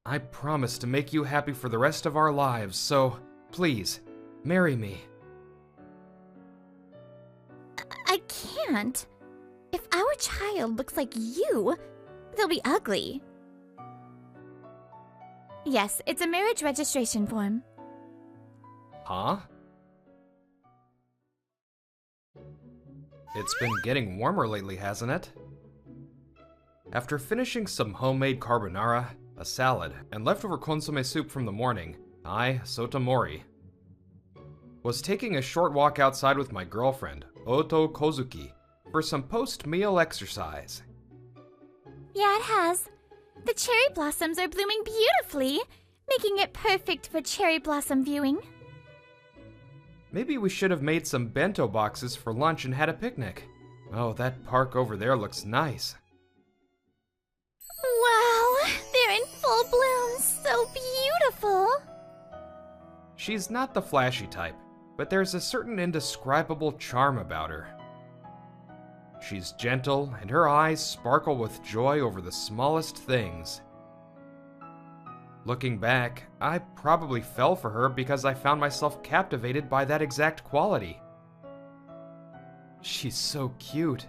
I promise to make you happy for the rest of our lives, so please, marry me. I can't. If our child looks like you, they'll be ugly. Yes, it's a marriage registration form. Huh? It's been getting warmer lately, hasn't it? After finishing some homemade carbonara, a salad, and leftover consomme soup from the morning, I, Sotomori, was taking a short walk outside with my girlfriend, Oto Kozuki, for some post-meal exercise. Yeah, it has. The cherry blossoms are blooming beautifully, making it perfect for cherry blossom viewing. Maybe we should have made some bento boxes for lunch and had a picnic. Oh, that park over there looks nice. Wow, they're in full bloom, so beautiful. She's not the flashy type, but there's a certain indescribable charm about her. She's gentle, and her eyes sparkle with joy over the smallest things. Looking back, I probably fell for her because I found myself captivated by that exact quality. She's so cute.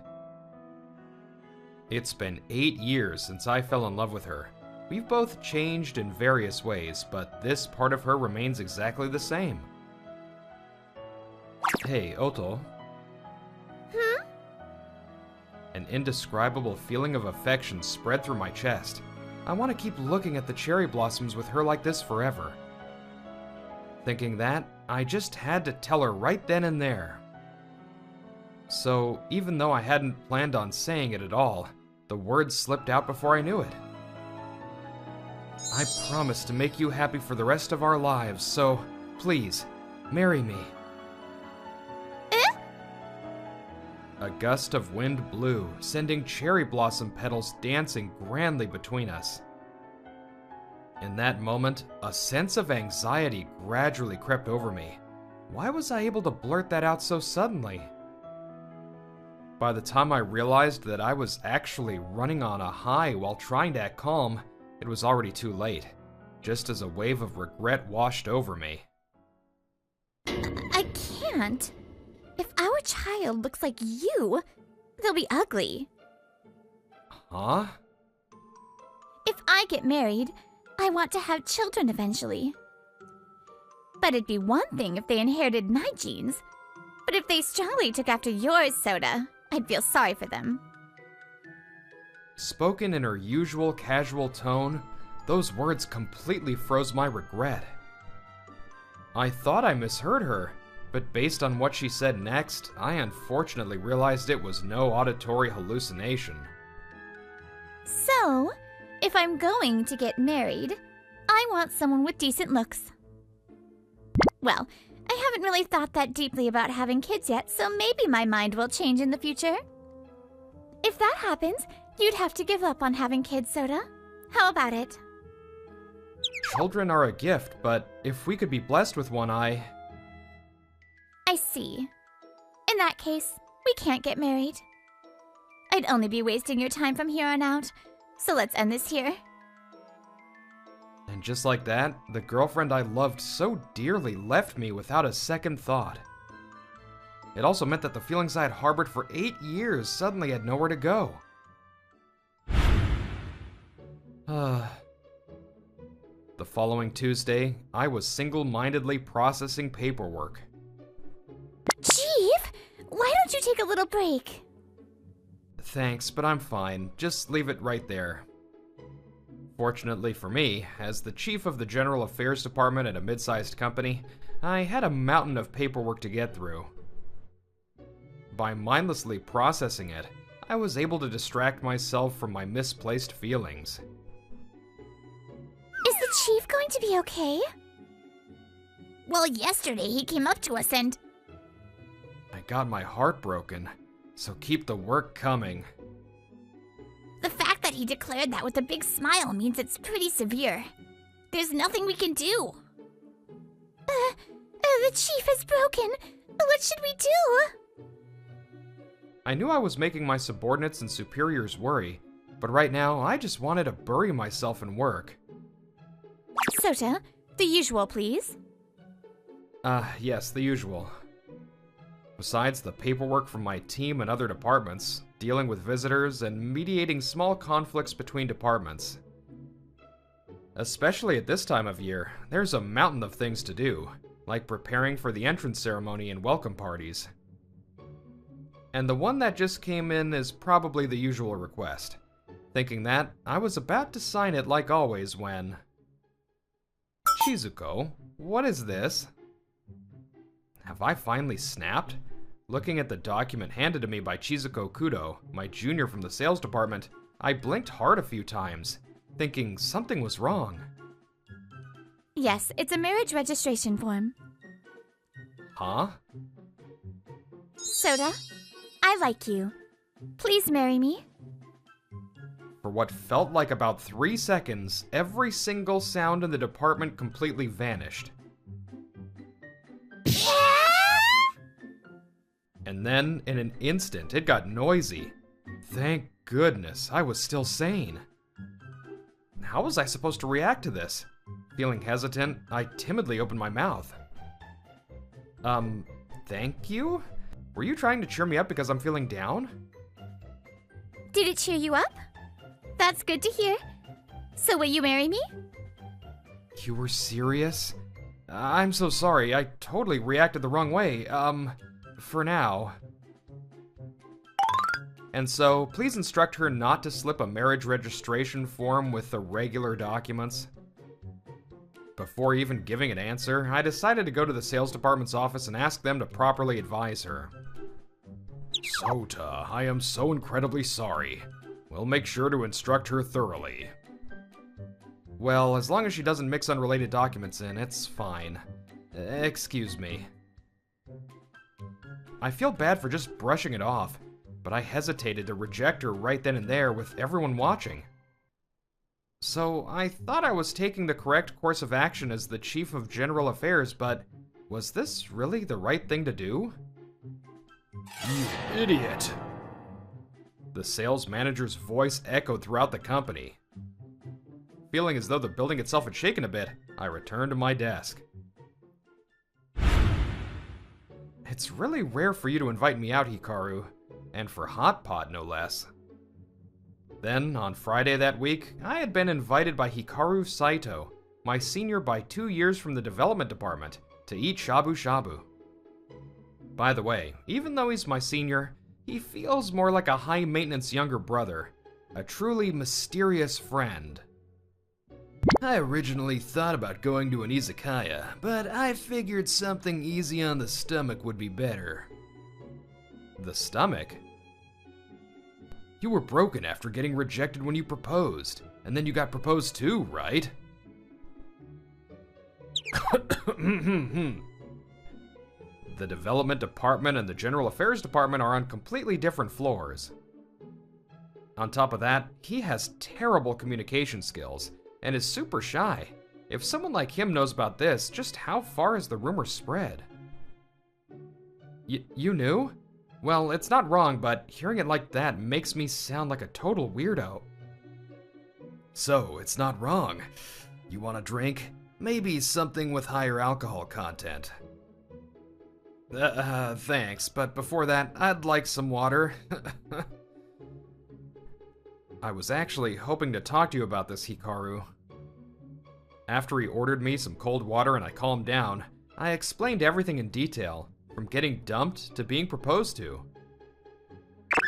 It's been 8 years since I fell in love with her. We've both changed in various ways, but this part of her remains exactly the same. Hey, Oto. An indescribable feeling of affection spread through my chest. I want to keep looking at the cherry blossoms with her like this forever. Thinking that, I just had to tell her right then and there. So, even though I hadn't planned on saying it at all, the words slipped out before I knew it. I promise to make you happy for the rest of our lives, so please, marry me. A gust of wind blew, sending cherry blossom petals dancing grandly between us. In that moment, a sense of anxiety gradually crept over me. Why was I able to blurt that out so suddenly? By the time I realized that I was actually running on a high while trying to act calm, it was already too late, just as a wave of regret washed over me. I can't. If our child looks like you, they'll be ugly. Huh? If I get married, I want to have children eventually. But it'd be one thing if they inherited my genes. But if they strongly took after yours, Soda, I'd feel sorry for them. Spoken in her usual casual tone, those words completely froze my regret. I thought I misheard her, but based on what she said next, I unfortunately realized it was no auditory hallucination. So, if I'm going to get married, I want someone with decent looks. Well, I haven't really thought that deeply about having kids yet, so maybe my mind will change in the future. If that happens, you'd have to give up on having kids, Soda. How about it? Children are a gift, but if we could be blessed with one, I see. In that case, we can't get married. I'd only be wasting your time from here on out, so let's end this here. And just like that, the girlfriend I loved so dearly left me without a second thought. It also meant that the feelings I had harbored for 8 years suddenly had nowhere to go. The following Tuesday, I was single-mindedly processing paperwork. Chief, why don't you take a little break? Thanks, but I'm fine. Just leave it right there. Fortunately for me, as the chief of the General Affairs Department at a mid-sized company, I had a mountain of paperwork to get through. By mindlessly processing it, I was able to distract myself from my misplaced feelings. Is the chief going to be okay? Well, yesterday he came up to us and... I got my heart broken, so keep the work coming. The fact that he declared that with a big smile means it's pretty severe. There's nothing we can do. The chief is broken. What should we do? I knew I was making my subordinates and superiors worry, but right now I just wanted to bury myself in work. Sota, the usual, please. Yes, the usual. Besides the paperwork from my team and other departments, dealing with visitors, and mediating small conflicts between departments. Especially at this time of year, there's a mountain of things to do, like preparing for the entrance ceremony and welcome parties. And the one that just came in is probably the usual request. Thinking that, I was about to sign it like always when... Chizuko, what is this? Have I finally snapped? Looking at the document handed to me by Chizuko Kudo, my junior from the sales department, I blinked hard a few times, thinking something was wrong. Yes, it's a marriage registration form. Huh? Sota, I like you. Please marry me. For what felt like about 3 seconds, every single sound in the department completely vanished. And then, in an instant, it got noisy. Thank goodness, I was still sane. How was I supposed to react to this? Feeling hesitant, I timidly opened my mouth. Thank you? Were you trying to cheer me up because I'm feeling down? Did it cheer you up? That's good to hear. So will you marry me? You were serious? I'm so sorry, I totally reacted the wrong way. For now. And so, please instruct her not to slip a marriage registration form with the regular documents. Before even giving an answer, I decided to go to the sales department's office and ask them to properly advise her. Sota, I am so incredibly sorry. We'll make sure to instruct her thoroughly. Well, as long as she doesn't mix unrelated documents in, it's fine. Excuse me. I feel bad for just brushing it off, but I hesitated to reject her right then and there with everyone watching. So I thought I was taking the correct course of action as the Chief of General Affairs, but was this really the right thing to do? You idiot! The sales manager's voice echoed throughout the company. Feeling as though the building itself had shaken a bit, I returned to my desk. It's really rare for you to invite me out, Hikaru, and for hot pot no less. Then, on Friday that week, I had been invited by Hikaru Saito, my senior by 2 years from the development department, to eat shabu shabu. By the way, even though he's my senior, he feels more like a high-maintenance younger brother, a truly mysterious friend. I originally thought about going to an izakaya, but I figured something easy on the stomach would be better. The stomach? You were broken after getting rejected when you proposed, and then you got proposed to, right? The development department and the general affairs department are on completely different floors. On top of that, he has terrible communication skills and is super shy. If someone like him knows about this, just how far has the rumor spread? You knew? Well, it's not wrong, but hearing it like that makes me sound like a total weirdo. So, it's not wrong. You want a drink? Maybe something with higher alcohol content. Thanks, but before that, I'd like some water. I was actually hoping to talk to you about this, Hikaru. After he ordered me some cold water and I calmed down, I explained everything in detail, from getting dumped to being proposed to.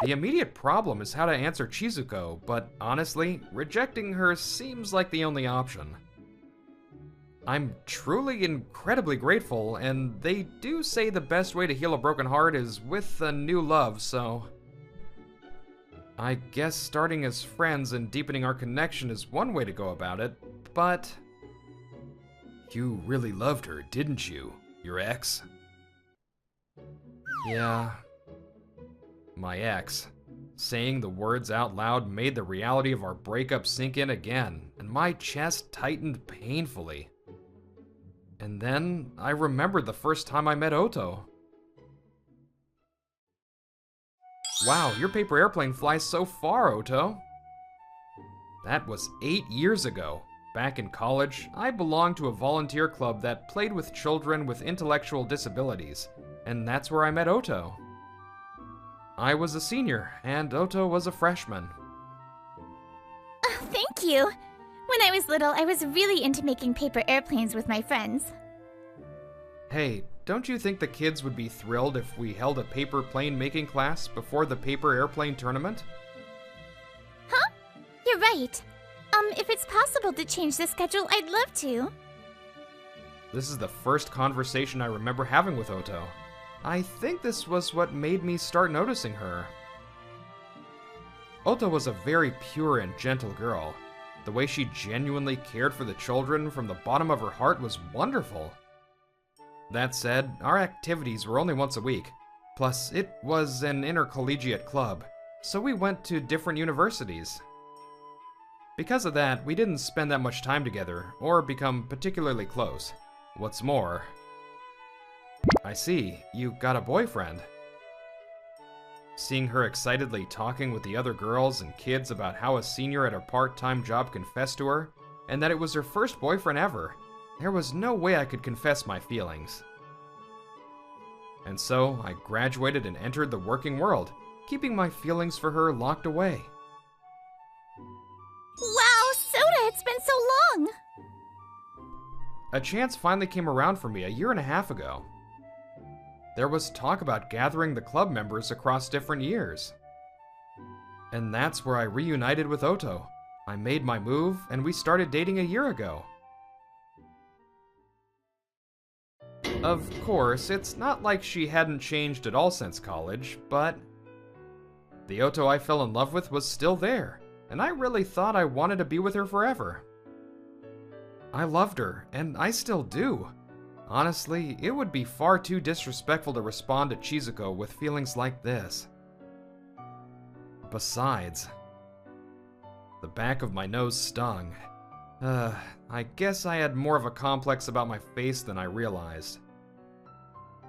The immediate problem is how to answer Chizuko, but honestly, rejecting her seems like the only option. I'm truly incredibly grateful, and they do say the best way to heal a broken heart is with a new love, so... I guess starting as friends and deepening our connection is one way to go about it, but... You really loved her, didn't you? Your ex? Yeah. My ex. Saying the words out loud made the reality of our breakup sink in again, and my chest tightened painfully. And then I remembered the first time I met Oto. Wow, your paper airplane flies so far, Oto. That was 8 years ago, back in college, I belonged to a volunteer club that played with children with intellectual disabilities, and that's where I met Oto. I was a senior, and Oto was a freshman. Oh, thank you. When I was little, I was really into making paper airplanes with my friends. Hey, don't you think the kids would be thrilled if we held a paper plane making class before the paper airplane tournament? Huh? You're right. If it's possible to change the schedule, I'd love to. This is the first conversation I remember having with Oto. I think this was what made me start noticing her. Oto was a very pure and gentle girl. The way she genuinely cared for the children from the bottom of her heart was wonderful. That said, our activities were only once a week. Plus, it was an intercollegiate club, so we went to different universities. Because of that, we didn't spend that much time together, or become particularly close. What's more... I see, you got a boyfriend. Seeing her excitedly talking with the other girls and kids about how a senior at her part-time job confessed to her, and that it was her first boyfriend ever, there was no way I could confess my feelings. And so, I graduated and entered the working world, keeping my feelings for her locked away. Wow, Soda, it's been so long! A chance finally came around for me a year and a half ago. There was talk about gathering the club members across different years. And that's where I reunited with Oto. I made my move, and we started dating a year ago. Of course, it's not like she hadn't changed at all since college, but the Oto I fell in love with was still there, and I really thought I wanted to be with her forever. I loved her, and I still do. Honestly, it would be far too disrespectful to respond to Chizuko with feelings like this. Besides, the back of my nose stung. I guess I had more of a complex about my face than I realized.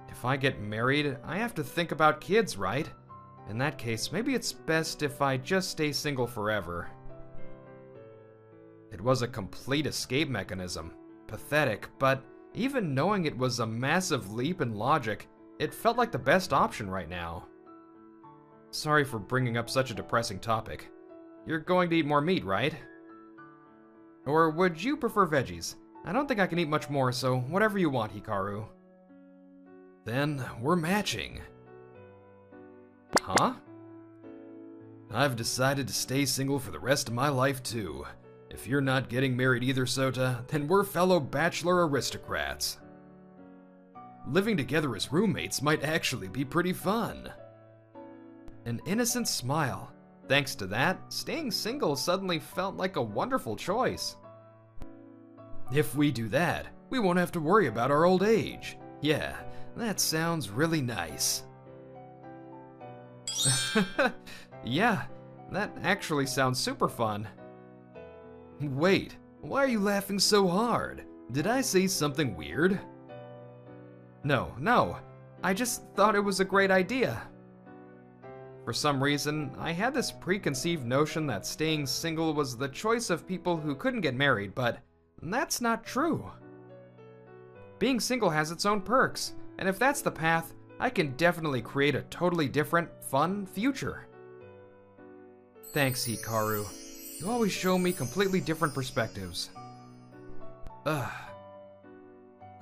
If I get married, I have to think about kids, right? In that case, maybe it's best if I just stay single forever. It was a complete escape mechanism. Pathetic, but even knowing it was a massive leap in logic, it felt like the best option right now. Sorry for bringing up such a depressing topic. You're going to eat more meat, right? Or would you prefer veggies? I don't think I can eat much more, so whatever you want, Hikaru. Then we're matching. Huh? I've decided to stay single for the rest of my life, too. If you're not getting married either, Sota, then we're fellow bachelor aristocrats. Living together as roommates might actually be pretty fun. An innocent smile. Thanks to that, staying single suddenly felt like a wonderful choice. If we do that, we won't have to worry about our old age. Yeah, that sounds really nice. Yeah, that actually sounds super fun. Wait, why are you laughing so hard? Did I say something weird? No, I just thought it was a great idea. For some reason, I had this preconceived notion that staying single was the choice of people who couldn't get married, but that's not true. Being single has its own perks, and if that's the path, I can definitely create a totally different, fun future. Thanks, Hikaru. You always show me completely different perspectives. I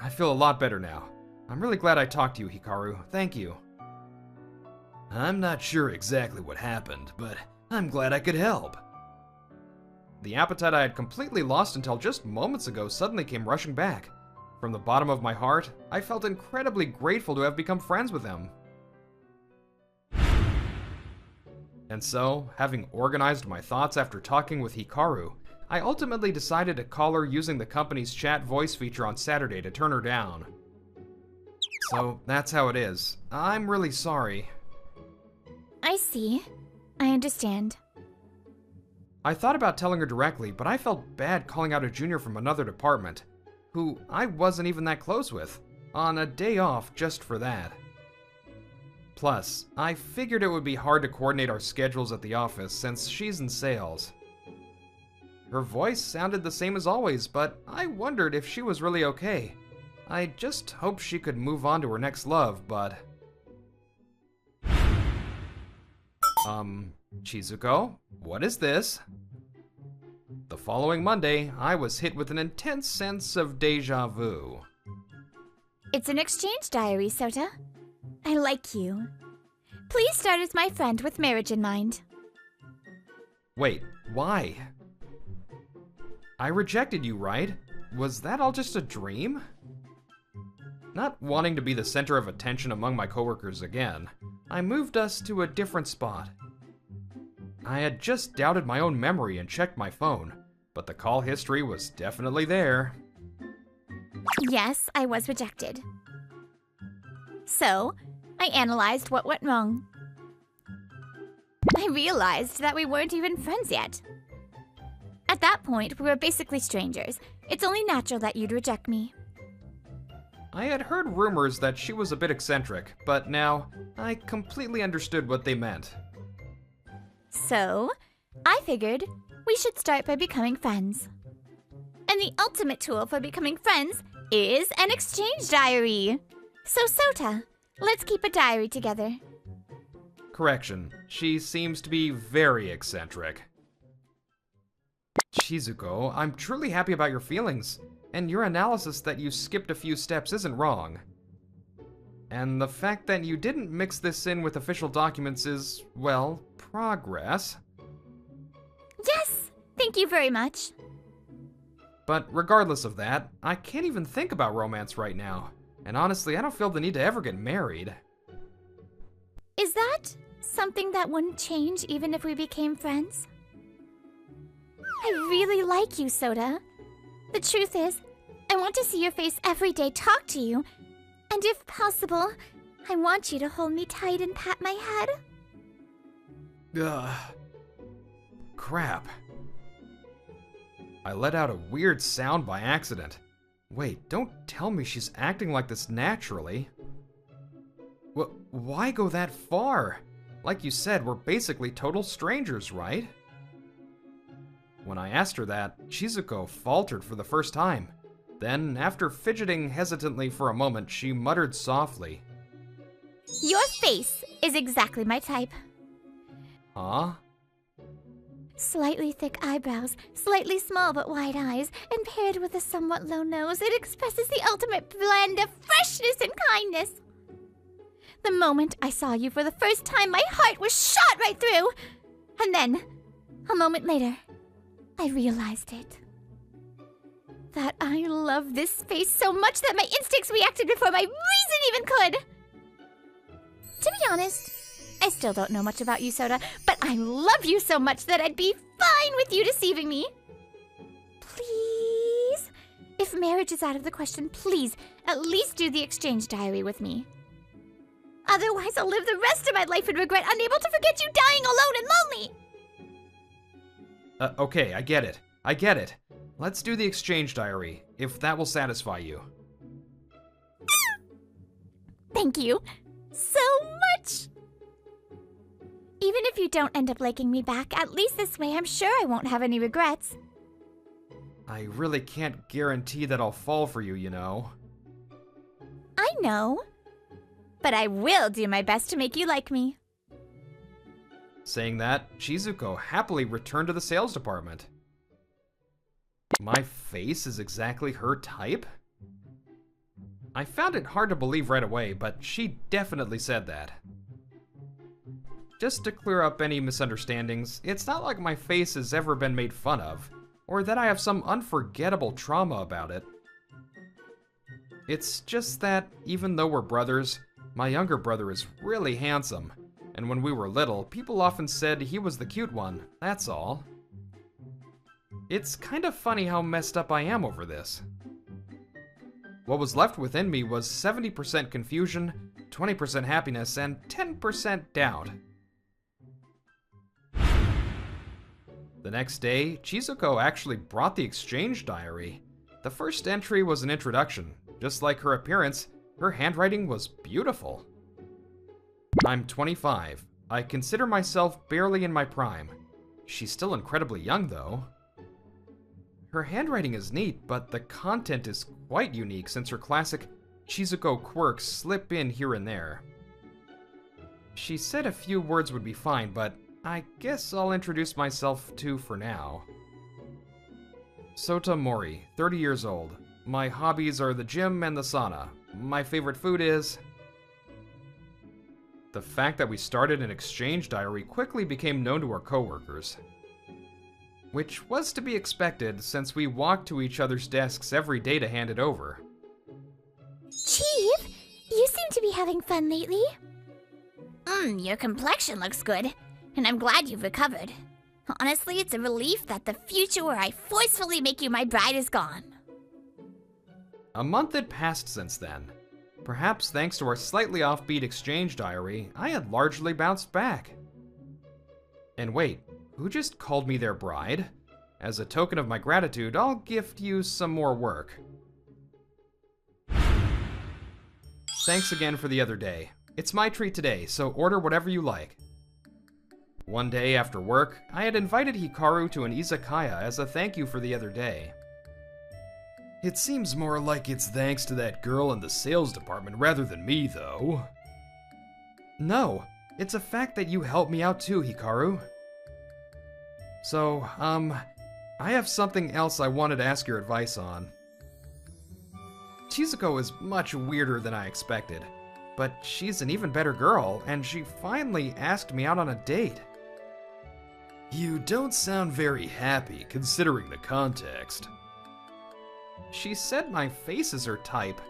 feel a lot better now. I'm really glad I talked to you, Hikaru. Thank you. I'm not sure exactly what happened, but I'm glad I could help. The appetite I had completely lost until just moments ago suddenly came rushing back. From the bottom of my heart, I felt incredibly grateful to have become friends with him. And so, having organized my thoughts after talking with Hikaru, I ultimately decided to call her using the company's chat voice feature on Saturday to turn her down. So, that's how it is. I'm really sorry. I see. I understand. I thought about telling her directly, but I felt bad calling out a junior from another department, who I wasn't even that close with, on a day off just for that. Plus, I figured it would be hard to coordinate our schedules at the office since she's in sales. Her voice sounded the same as always, but I wondered if she was really okay. I just hoped she could move on to her next love, but... Chizuko, what is this? The following Monday, I was hit with an intense sense of deja vu. It's an exchange diary, Sota. I like you. Please start as my friend with marriage in mind. Wait, why? I rejected you, right? Was that all just a dream? Not wanting to be the center of attention among my coworkers again, I moved us to a different spot. I had just doubted my own memory and checked my phone, but the call history was definitely there. Yes, I was rejected. So, I analyzed what went wrong. I realized that we weren't even friends yet. At that point, we were basically strangers. It's only natural that you'd reject me. I had heard rumors that she was a bit eccentric, but now I completely understood what they meant. So, I figured we should start by becoming friends. And the ultimate tool for becoming friends is an exchange diary. So, Sota, let's keep a diary together. Correction, she seems to be very eccentric. Chizuko, I'm truly happy about your feelings, and your analysis that you skipped a few steps isn't wrong. And the fact that you didn't mix this in with official documents is, well, progress. Yes, thank you very much. But regardless of that, I can't even think about romance right now. And honestly, I don't feel the need to ever get married. Is that something that wouldn't change even if we became friends? I really like you, Sota. The truth is, I want to see your face every day, talk to you, and if possible, I want you to hold me tight and pat my head. Ugh. Crap. I let out a weird sound by accident. Wait, don't tell me she's acting like this naturally. Why go that far? Like you said, we're basically total strangers, right? When I asked her that, Chizuko faltered for the first time. Then, after fidgeting hesitantly for a moment, she muttered softly, Your face is exactly my type. Huh? Slightly thick eyebrows, slightly small but wide eyes, and paired with a somewhat low nose, it expresses the ultimate blend of freshness and kindness. The moment I saw you for the first time, my heart was shot right through. And then, a moment later, I realized it. That I love this face so much that my instincts reacted before my reason even could. To be honest, I still don't know much about you, Sota, but I love you so much that I'd be fine with you deceiving me. Please? If marriage is out of the question, please, at least do the exchange diary with me. Otherwise, I'll live the rest of my life in regret, unable to forget you dying alone and lonely. Okay, I get it. Let's do the exchange diary, if that will satisfy you. Thank you so much. Even if you don't end up liking me back, at least this way I'm sure I won't have any regrets. I really can't guarantee that I'll fall for you, you know. I know. But I will do my best to make you like me. Saying that, Chizuko happily returned to the sales department. My face is exactly her type? I found it hard to believe right away, but she definitely said that. Just to clear up any misunderstandings, it's not like my face has ever been made fun of, or that I have some unforgettable trauma about it. It's just that, even though we're brothers, my younger brother is really handsome, and when we were little, people often said he was the cute one, that's all. It's kind of funny how messed up I am over this. What was left within me was 70% confusion, 20% happiness, and 10% doubt. The next day, Chizuko actually brought the exchange diary. The first entry was an introduction. Just like her appearance, her handwriting was beautiful. I'm 25. I consider myself barely in my prime. She's still incredibly young, though. Her handwriting is neat, but the content is quite unique since her classic Chizuko quirks slip in here and there. She said a few words would be fine, but I guess I'll introduce myself too for now. Sota Mori, 30 years old. My hobbies are the gym and the sauna. My favorite food is... The fact that we started an exchange diary quickly became known to our coworkers. Which was to be expected since we walked to each other's desks every day to hand it over. Chief, you seem to be having fun lately. Your complexion looks good, and I'm glad you've recovered. Honestly, it's a relief that the future where I forcefully make you my bride is gone. A month had passed since then. Perhaps thanks to our slightly offbeat exchange diary, I had largely bounced back. And wait, who just called me their bride? As a token of my gratitude, I'll gift you some more work. Thanks again for the other day. It's my treat today, so order whatever you like. One day after work, I had invited Hikaru to an izakaya as a thank you for the other day. It seems more like it's thanks to that girl in the sales department rather than me, though. No, it's a fact that you helped me out too, Hikaru. So, I have something else I wanted to ask your advice on. Chizuko is much weirder than I expected, but she's an even better girl, and she finally asked me out on a date. You don't sound very happy, considering the context. She said my face is her type.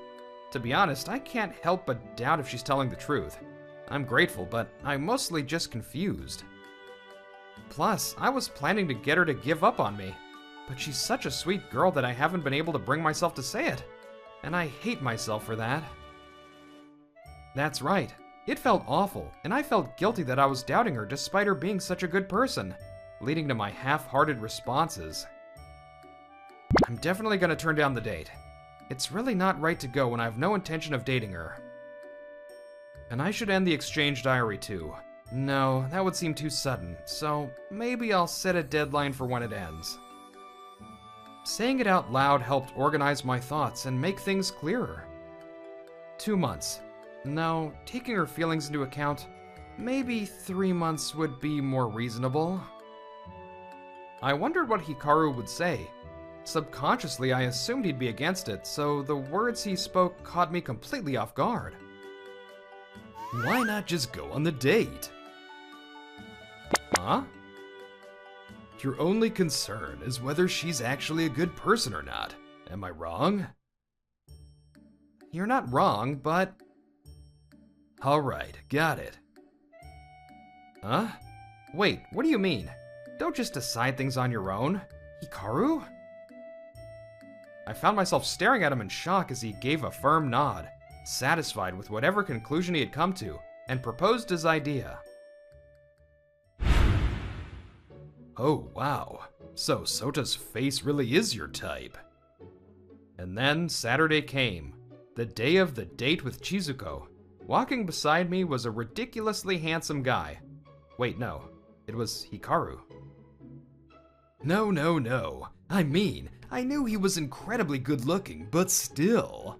To be honest, I can't help but doubt if she's telling the truth. I'm grateful, but I'm mostly just confused. Plus, I was planning to get her to give up on me, but she's such a sweet girl that I haven't been able to bring myself to say it, and I hate myself for that. That's right. It felt awful, and I felt guilty that I was doubting her despite her being such a good person, leading to my half-hearted responses. I'm definitely gonna turn down the date. It's really not right to go when I have no intention of dating her. And I should end the exchange diary too. No, that would seem too sudden, so maybe I'll set a deadline for when it ends. Saying it out loud helped organize my thoughts and make things clearer. 2 months. No, taking her feelings into account, maybe 3 months would be more reasonable. I wondered what Hikaru would say. Subconsciously, I assumed he'd be against it, so the words he spoke caught me completely off guard. Why not just go on the date? Huh? Your only concern is whether she's actually a good person or not. Am I wrong? You're not wrong, but... Alright, got it. Huh? Wait, what do you mean? Don't just decide things on your own. Hikaru? I found myself staring at him in shock as he gave a firm nod, satisfied with whatever conclusion he had come to, and proposed his idea. Oh, wow. So Sota's face really is your type. And then Saturday came, the day of the date with Chizuko. Walking beside me was a ridiculously handsome guy. Wait, no. It was Hikaru. No. I mean, I knew he was incredibly good-looking, but still.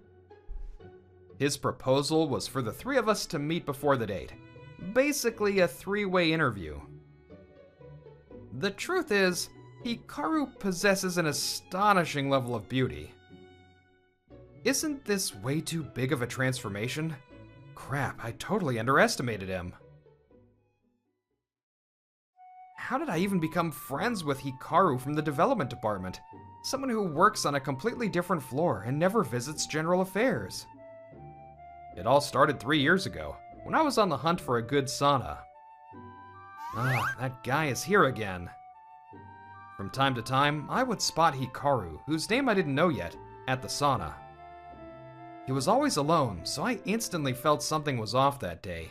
His proposal was for the three of us to meet before the date. Basically a three-way interview. The truth is, Hikaru possesses an astonishing level of beauty. Isn't this way too big of a transformation? Crap, I totally underestimated him. How did I even become friends with Hikaru from the development department? Someone who works on a completely different floor and never visits general affairs. It all started 3 years ago, when I was on the hunt for a good sauna. That guy is here again. From time to time, I would spot Hikaru, whose name I didn't know yet, at the sauna. He was always alone, so I instantly felt something was off that day.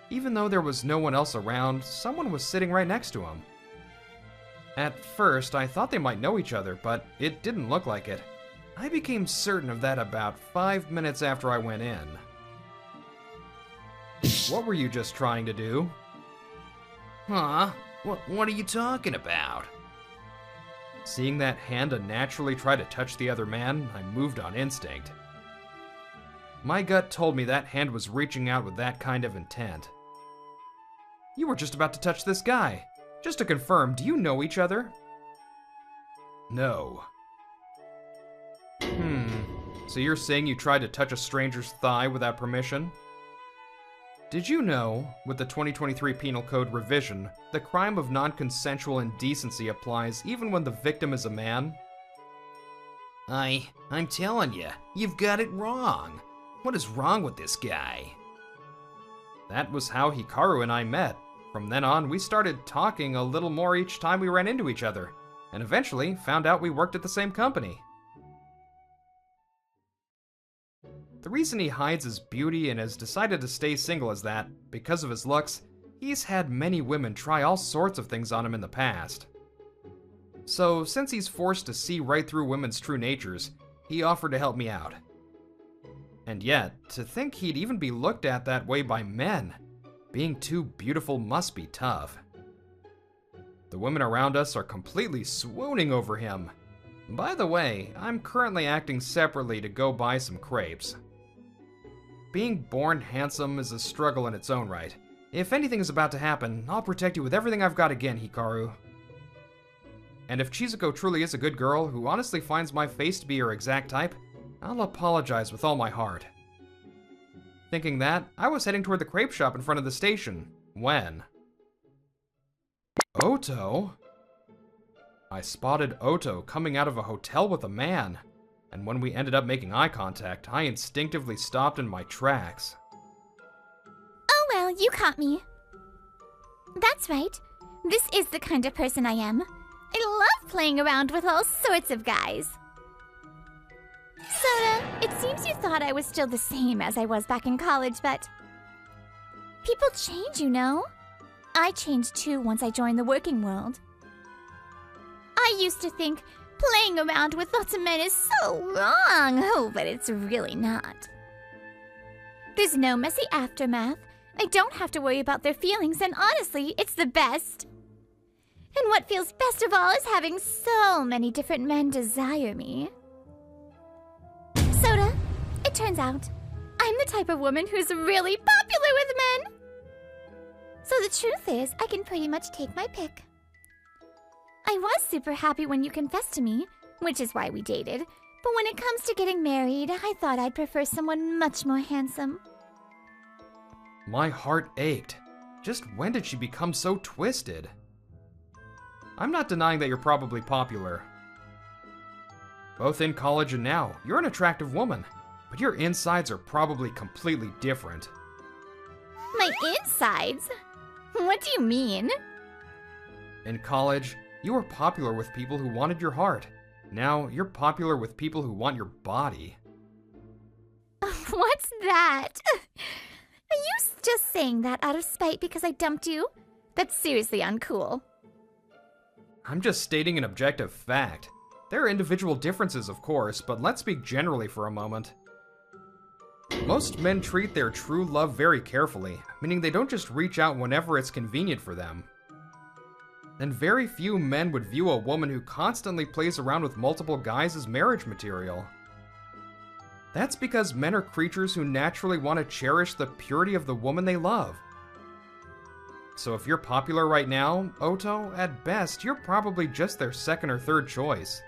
Even though there was no one else around, someone was sitting right next to him. At first, I thought they might know each other, but it didn't look like it. I became certain of that about 5 minutes after I went in. What were you just trying to do? Huh? What are you talking about? Seeing that hand unnaturally try to touch the other man, I moved on instinct. My gut told me that hand was reaching out with that kind of intent. You were just about to touch this guy. Just to confirm, do you know each other? No. So you're saying you tried to touch a stranger's thigh without permission? Did you know, with the 2023 Penal Code revision, the crime of non-consensual indecency applies even when the victim is a man? I'm telling you, you've got it wrong. What is wrong with this guy? That was how Hikaru and I met. From then on, we started talking a little more each time we ran into each other, and eventually found out we worked at the same company. The reason he hides his beauty and has decided to stay single is that, because of his looks, he's had many women try all sorts of things on him in the past. So, since he's forced to see right through women's true natures, he offered to help me out. And yet, to think he'd even be looked at that way by men, being too beautiful must be tough. The women around us are completely swooning over him. By the way, I'm currently acting separately to go buy some crepes. Being born handsome is a struggle in its own right. If anything is about to happen, I'll protect you with everything I've got again, Hikaru. And if Chizuko truly is a good girl who honestly finds my face to be her exact type, I'll apologize with all my heart. Thinking that, I was heading toward the crepe shop in front of the station, when... Oto? I spotted Oto coming out of a hotel with a man, and when we ended up making eye contact, I instinctively stopped in my tracks. Oh well, you caught me. That's right. This is the kind of person I am. I love playing around with all sorts of guys. Soda, it seems you thought I was still the same as I was back in college, but... people change, you know. I changed too once I joined the working world. I used to think playing around with lots of men is so wrong. Oh, but it's really not. There's no messy aftermath. I don't have to worry about their feelings, and honestly, it's the best. And what feels best of all is having so many different men desire me. Soda, it turns out, I'm the type of woman who's really popular with men. So the truth is, I can pretty much take my pick. I was super happy when you confessed to me, which is why we dated, but when it comes to getting married, I thought I'd prefer someone much more handsome. My heart ached. Just when did she become so twisted? I'm not denying that you're probably popular. Both in college and now, you're an attractive woman, but your insides are probably completely different. My insides? What do you mean? In college, you were popular with people who wanted your heart. Now, you're popular with people who want your body. What's that? Are you just saying that out of spite because I dumped you? That's seriously uncool. I'm just stating an objective fact. There are individual differences, of course, but let's speak generally for a moment. Most men treat their true love very carefully, meaning they don't just reach out whenever it's convenient for them. And very few men would view a woman who constantly plays around with multiple guys as marriage material. That's because men are creatures who naturally want to cherish the purity of the woman they love. So if you're popular right now, Oto, at best, you're probably just their second or third choice.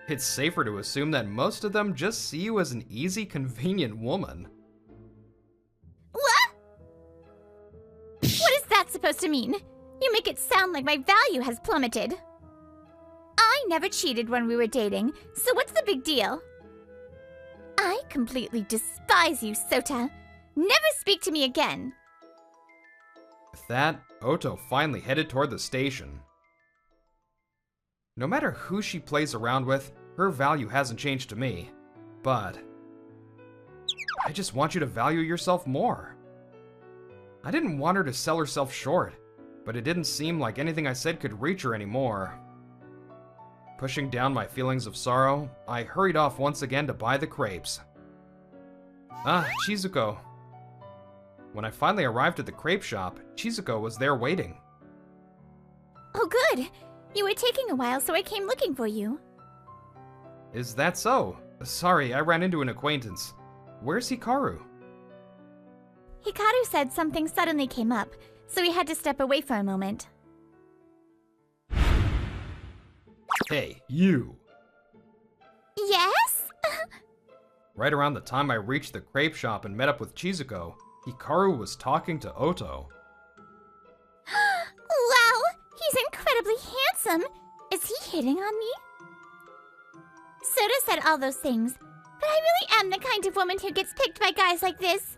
It's safer to assume that most of them just see you as an easy, convenient woman. What? What is that supposed to mean? You make it sound like my value has plummeted. I never cheated when we were dating, so what's the big deal? I completely despise you, Sota. Never speak to me again. With that, Oto finally headed toward the station. No matter who she plays around with, her value hasn't changed to me. But I just want you to value yourself more. I didn't want her to sell herself short, but it didn't seem like anything I said could reach her anymore. Pushing down my feelings of sorrow, I hurried off once again to buy the crepes. Ah, Chizuko. When I finally arrived at the crepe shop, Chizuko was there waiting. Oh good! You were taking a while, so I came looking for you. Is that so? Sorry, I ran into an acquaintance. Where's Hikaru? Hikaru said something suddenly came up, so he had to step away for a moment. Hey, you! Yes? Right around the time I reached the crepe shop and met up with Chizuko, Hikaru was talking to Oto. Wow, he's incredibly handsome. Is he hitting on me? Soda said all those things, but I really am the kind of woman who gets picked by guys like this.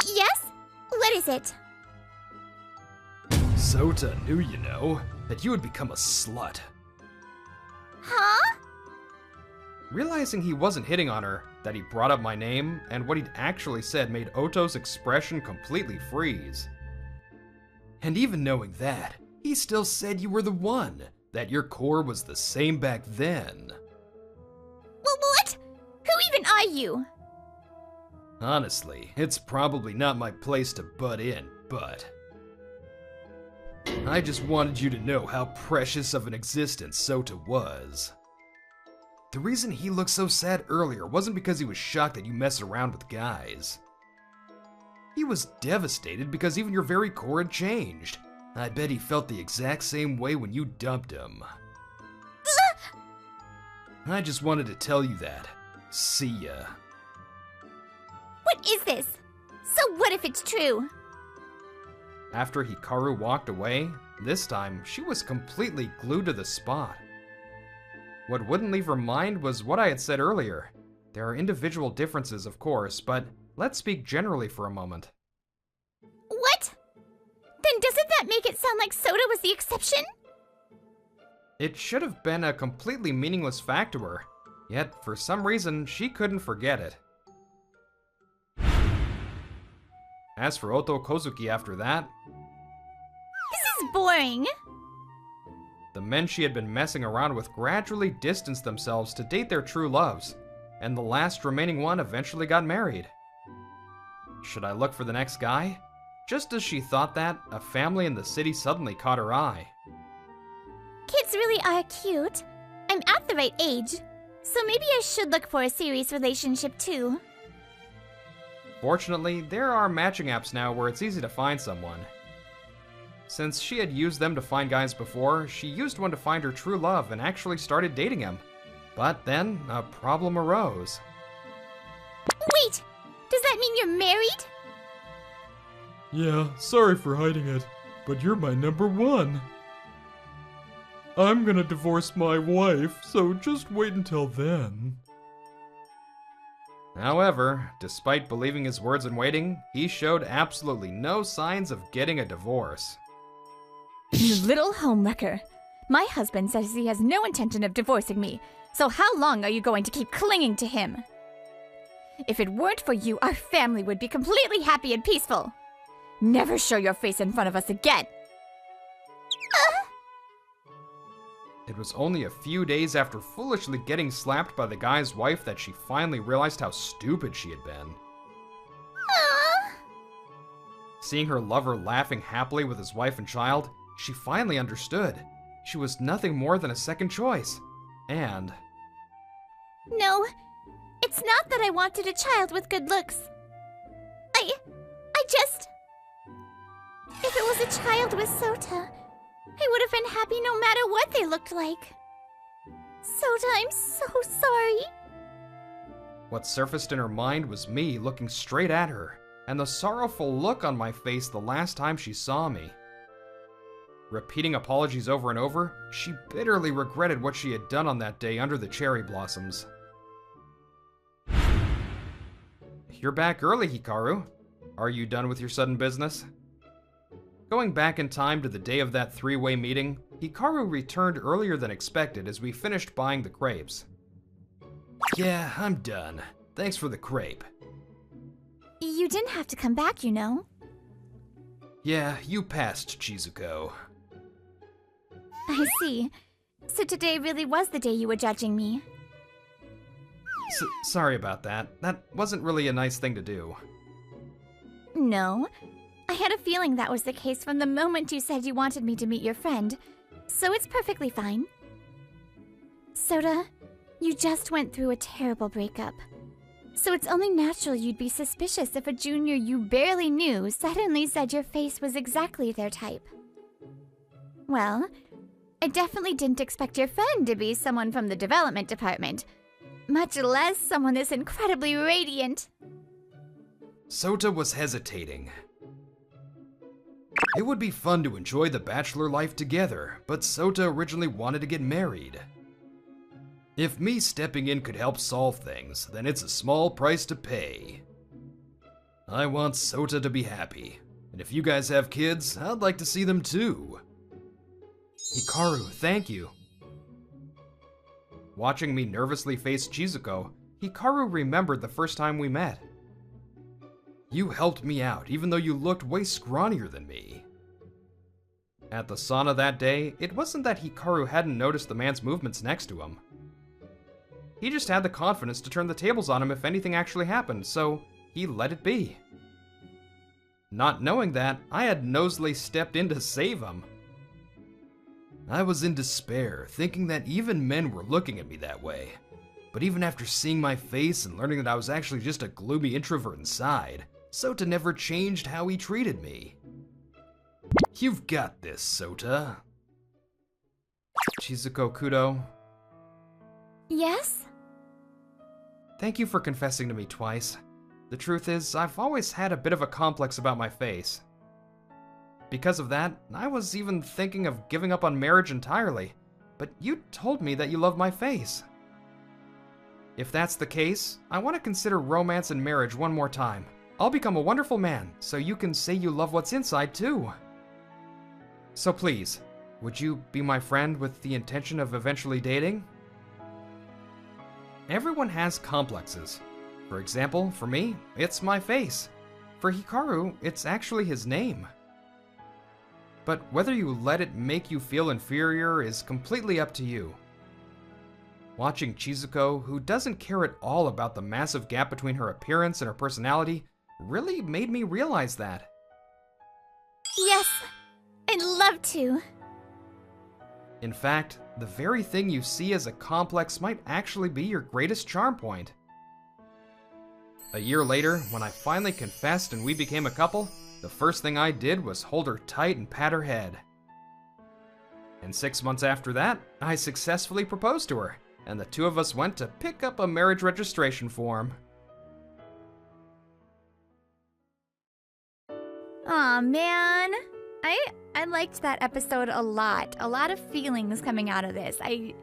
Yes? What is it? Sota knew, you know, that you would become a slut. Huh? Realizing he wasn't hitting on her, that he brought up my name, and what he'd actually said made Oto's expression completely freeze. And even knowing that, he still said you were the one, that your core was the same back then. Well, what? Who even are you? Honestly, it's probably not my place to butt in, but I just wanted you to know how precious of an existence Sota was. The reason he looked so sad earlier wasn't because he was shocked that you mess around with guys. He was devastated because even your very core had changed. I bet he felt the exact same way when you dumped him. I just wanted to tell you that. See ya. What is this? So what if it's true? After Hikaru walked away, this time she was completely glued to the spot. What wouldn't leave her mind was what I had said earlier. There are individual differences, of course, but let's speak generally for a moment. What? Then doesn't that make it sound like Soda was the exception? It should have been a completely meaningless fact to her, yet for some reason she couldn't forget it. As for Oto Kozuki after that, This is boring. the men she had been messing around with gradually distanced themselves to date their true loves, and the last remaining one eventually got married. Should I look for the next guy? Just as she thought that, a family in the city suddenly caught her eye. Kids really are cute. I'm at the right age, so maybe I should look for a serious relationship too. Fortunately, there are matching apps now where it's easy to find someone. Since she had used them to find guys before, she used one to find her true love and actually started dating him. But then, a problem arose. Wait! Does that mean you're married? Yeah, sorry for hiding it, but you're my number one. I'm gonna divorce my wife, so just wait until then. However, despite believing his words and waiting, he showed absolutely no signs of getting a divorce. You little homewrecker. My husband says he has no intention of divorcing me, so how long are you going to keep clinging to him? If it weren't for you, our family would be completely happy and peaceful. Never show your face in front of us again. It was only a few days after foolishly getting slapped by the guy's wife that she finally realized how stupid she had been. Seeing her lover laughing happily with his wife and child, she finally understood. She was nothing more than a second choice. And No, it's not that I wanted a child with good looks. I just... If it was a child with Sota, I would have been happy no matter what they looked like. Sota, I'm so sorry. what surfaced in her mind was me looking straight at her, and the sorrowful look on my face the last time she saw me. Repeating apologies over and over, she bitterly regretted what she had done on that day under the cherry blossoms. You're back early, Hikaru. Are you done with your sudden business? Going back in time to the day of that three-way meeting, Hikaru returned earlier than expected as we finished buying the crepes. Yeah, I'm done. Thanks for the crepe. You didn't have to come back, you know. Yeah, you passed, Chizuko. I see. So today really was the day you were judging me. Sorry about that. That wasn't really a nice thing to do. No. I had a feeling that was the case from the moment you said you wanted me to meet your friend. so it's perfectly fine. Sota, you just went through a terrible breakup. So it's only natural you'd be suspicious if a junior you barely knew suddenly said your face was exactly their type. Well, I definitely didn't expect your friend to be someone from the development department, much less someone this incredibly radiant. Sota was hesitating. It would be fun to enjoy the bachelor life together, but Sota originally wanted to get married. If me stepping in could help solve things, then it's a small price to pay. I want Sota to be happy, and if you guys have kids, I'd like to see them too. Hikaru, thank you. Watching me nervously face Chizuko, Hikaru remembered the first time we met. You helped me out, even though you looked way scrawnier than me. At the sauna that day, it wasn't that Hikaru hadn't noticed the man's movements next to him. He just had the confidence to turn the tables on him if anything actually happened, so he let it be. Not knowing that, I had nosily stepped in to save him. I was in despair, thinking that even men were looking at me that way. But even after seeing my face and learning that I was actually just a gloomy introvert inside, Sota never changed how he treated me. You've got this, Sota. Chizuko Kudo. Yes? Thank you for confessing to me twice. The truth is, I've always had a bit of a complex about my face. Because of that, I was even thinking of giving up on marriage entirely, but you told me that you love my face. If that's the case, I want to consider romance and marriage one more time. I'll become a wonderful man, so you can say you love what's inside too. So please, would you be my friend with the intention of eventually dating? Everyone has complexes. For example, for me, it's my face. For Hikaru, it's actually his name. But whether you let it make you feel inferior is completely up to you. Watching Chizuko, who doesn't care at all about the massive gap between her appearance and her personality, really made me realize that. Yes, I'd love to. In fact, the very thing you see as a complex might actually be your greatest charm point. A year later, when I finally confessed and we became a couple, the first thing I did was hold her tight and pat her head. And 6 months after that, I successfully proposed to her, and the two of us went to pick up a marriage registration form. Aw, man. I liked that episode a lot. A lot of feelings coming out of this. I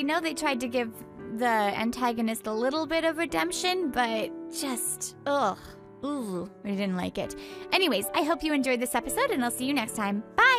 know they tried to give the antagonist a little bit of redemption, but just, I didn't like it. Anyways, I hope you enjoyed this episode, and I'll see you next time. Bye!